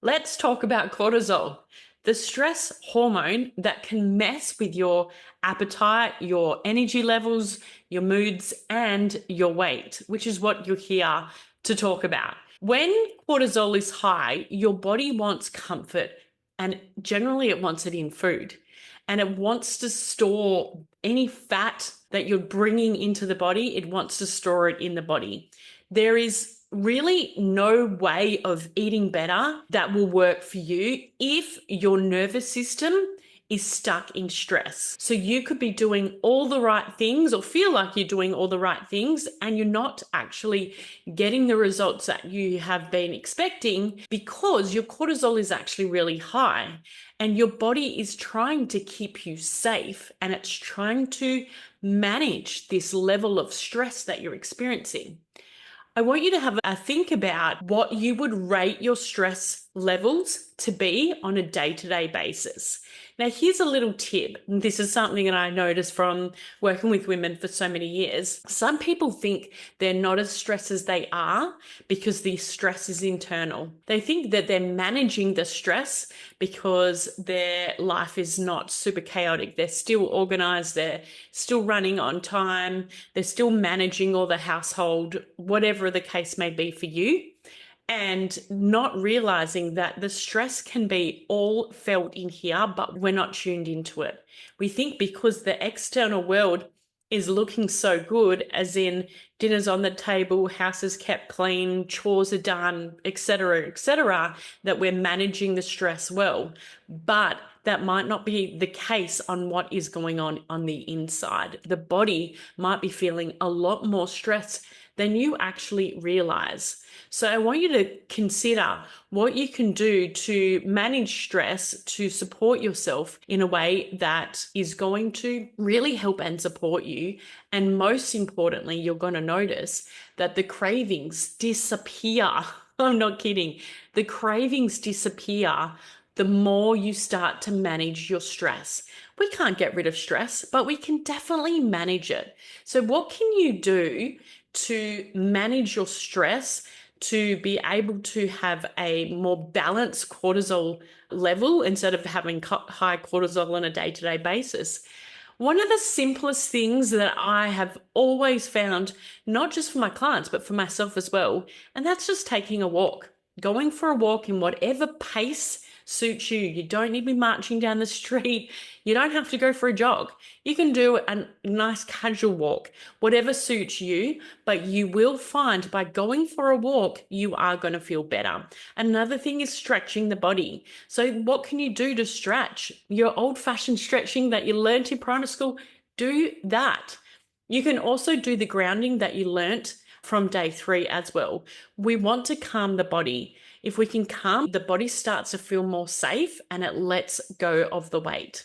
Let's talk about cortisol, the stress hormone that can mess with your appetite, your energy levels, your moods, and your weight, which is what you're here to talk about. When cortisol is high, your body wants comfort, and generally it wants it in food. And it wants to store any fat that you're bringing into the body, it wants to store it in the body. There is really no way of eating better that will work for you if your nervous system is stuck in stress. So you could be doing all the right things or feel like you're doing all the right things and you're not actually getting the results that you have been expecting because your cortisol is actually really high and your body is trying to keep you safe and it's trying to manage this level of stress that you're experiencing. I want you to have a think about what you would rate your stress levels to be on a day-to-day basis. Now, here's a little tip. This is something that I noticed from working with women for so many years. Some people think they're not as stressed as they are because the stress is internal. They think that they're managing the stress because their life is not super chaotic. They're still organized. They're still running on time. They're still managing all the household, whatever the case may be for you, and not realizing that the stress can be all felt in here, but we're not tuned into it. We think because the external world is looking so good, as in dinner's on the table, house is kept clean, chores are done, etc., that we're managing the stress well. But that might not be the case on what is going on the inside. The body might be feeling a lot more stress than you actually realize. So I want you to consider what you can do to manage stress, to support yourself in a way that is going to really help and support you. And most importantly, you're going to notice that the cravings disappear. I'm not kidding. The cravings disappear the more you start to manage your stress. We can't get rid of stress, but we can definitely manage it. So what can you do to manage your stress, to be able to have a more balanced cortisol level instead of having high cortisol on a day-to-day basis? One of the simplest things that I have always found, not just for my clients, but for myself as well, and that's just taking a walk. Going for a walk in whatever pace suits you. You don't need to be marching down the street. You don't have to go for a jog. You can do a nice casual walk, whatever suits you, but you will find by going for a walk, you are going to feel better. Another thing is stretching the body. So what can you do to stretch? Your old-fashioned stretching that you learned in primary school, do that. You can also do the grounding that you learnt from day 3 as well. We want to calm the body. If we can calm, the body starts to feel more safe and it lets go of the weight.